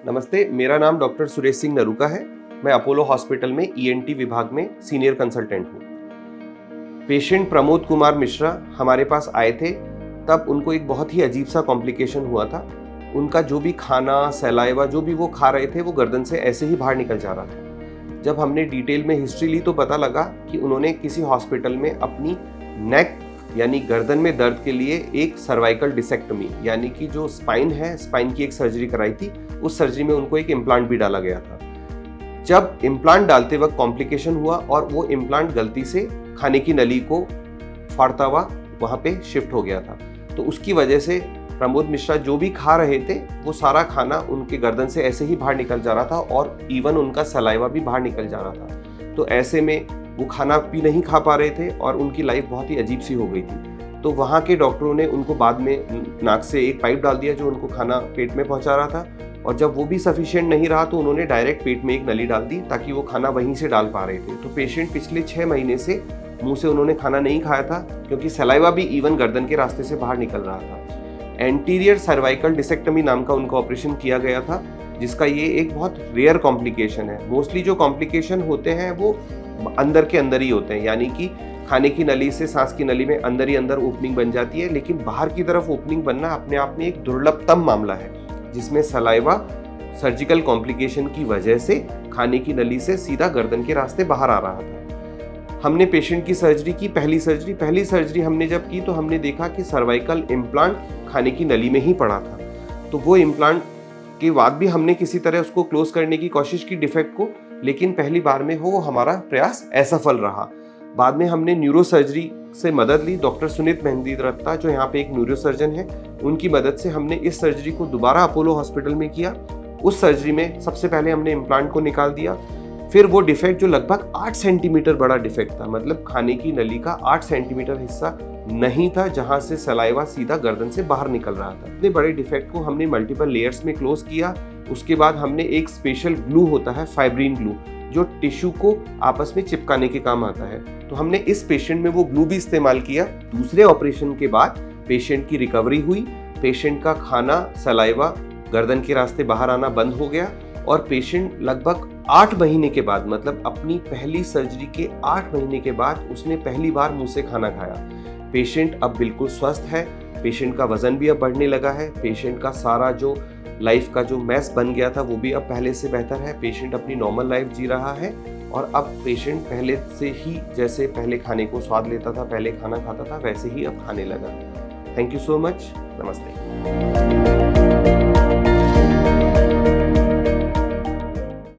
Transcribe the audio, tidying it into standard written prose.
नमस्ते, मेरा नाम डॉक्टर सुरेश सिंह नरूका है। मैं अपोलो हॉस्पिटल में ईएनटी विभाग में सीनियर कंसल्टेंट हूँ। पेशेंट प्रमोद कुमार मिश्रा हमारे पास आए थे, तब उनको एक बहुत ही अजीब सा कॉम्प्लिकेशन हुआ था। उनका जो भी खाना, सलाइवा जो भी वो खा रहे थे वो गर्दन से ऐसे ही बाहर निकल जा रहा था। जब हमने डिटेल में हिस्ट्री ली तो पता लगा कि उन्होंने किसी हॉस्पिटल में अपनी नेक यानी गर्दन में दर्द के लिए एक सर्वाइकल डिसेक्टमी यानी कि जो स्पाइन है, स्पाइन की एक सर्जरी कराई थी। उस सर्जरी में उनको एक इम्प्लांट भी डाला गया था। जब इम्प्लांट डालते वक्त कॉम्प्लिकेशन हुआ और वो इम्प्लांट गलती से खाने की नली को फाड़ता हुआ वहाँ पे शिफ्ट हो गया था, तो उसकी वजह से प्रमोद मिश्रा जो भी खा रहे थे वो सारा खाना उनके गर्दन से ऐसे ही बाहर निकल जा रहा था और इवन उनका सलाइवा भी बाहर निकल जा रहा था। तो ऐसे में वो खाना भी नहीं खा पा रहे थे और उनकी लाइफ बहुत ही अजीब सी हो गई थी। तो वहाँ के डॉक्टरों ने उनको बाद में नाक से एक पाइप डाल दिया जो उनको खाना पेट में पहुँचा रहा था, और जब वो भी सफिशिएंट नहीं रहा तो उन्होंने डायरेक्ट पेट में एक नली डाल दी ताकि वो खाना वहीं से डाल पा रहे थे। तो पेशेंट पिछले 6 महीने से मुंह से उन्होंने खाना नहीं खाया था क्योंकि सलाइवा भी इवन गर्दन के रास्ते से बाहर निकल रहा था। एंटीरियर सर्वाइकल डिसेक्टमी नाम का उनका ऑपरेशन किया गया था, जिसका ये एक बहुत रेयर कॉम्प्लिकेशन है। मोस्टली जो कॉम्प्लिकेशन होते हैं वो अंदर के अंदर ही होते हैं, यानी कि खाने की नली से सांस की नली में अंदर ही अंदर ओपनिंग बन जाती है, लेकिन बाहर की तरफ ओपनिंग बनना अपने आप में एक दुर्लभतम मामला है, जिसमें सलाइवा सर्जिकल कॉम्प्लिकेशन की वजह से खाने की नली से सीधा गर्दन के रास्ते बाहर आ रहा था। हमने पेशेंट की सर्जरी की, पहली सर्जरी हमने जब की तो हमने देखा कि सर्वाइकल इम्प्लांट खाने की नली में ही पड़ा था। तो वो इम्प्लांट के बाद भी हमने किसी तरह उसको क्लोज करने की कोशिश की डिफेक्ट को, लेकिन पहली बार में वो हमारा प्रयास असफल रहा। बाद में हमने न्यूरो सर्जरी से मदद ली। डॉक्टर सुनीत मेहंदी रत्ता जो यहाँ पे एक न्यूरो सर्जन है, उनकी मदद से हमने इस सर्जरी को दोबारा अपोलो हॉस्पिटल में किया। उस सर्जरी में सबसे पहले हमने इम्प्लांट को निकाल दिया, फिर वो डिफेक्ट जो लगभग 8 सेंटीमीटर बड़ा डिफेक्ट था, मतलब खाने की नली का 8 सेंटीमीटर हिस्सा नहीं था जहां से सलाइवा सीधा गर्दन से बाहर निकल रहा था। इतने बड़े डिफेक्ट को हमने मल्टीपल लेयर्स में क्लोज किया। उसके बाद हमने एक स्पेशल ग्लू होता है, फाइब्रिन ग्लू, जो टिश्यू को आपस में चिपकाने के काम आता है, तो हमने इस पेशेंट में वो ग्लू भी इस्तेमाल किया। दूसरे ऑपरेशन के बाद पेशेंट की रिकवरी हुई, पेशेंट का खाना, सलाइवा गर्दन के रास्ते बाहर आना बंद हो गया और पेशेंट लगभग 8 महीने के बाद, मतलब अपनी पहली सर्जरी के 8 महीने के बाद उसने पहली बार मुंह से खाना खाया। पेशेंट अब बिल्कुल स्वस्थ है, पेशेंट का वजन भी अब बढ़ने लगा है, पेशेंट का सारा जो लाइफ का जो मैस बन गया था वो भी अब पहले से बेहतर है। पेशेंट अपनी नॉर्मल लाइफ जी रहा है और अब पेशेंट पहले से ही जैसे पहले खाने को स्वाद लेता था, पहले खाना खाता था, वैसे ही अब खाने लगा। Thank you so much. नमस्ते।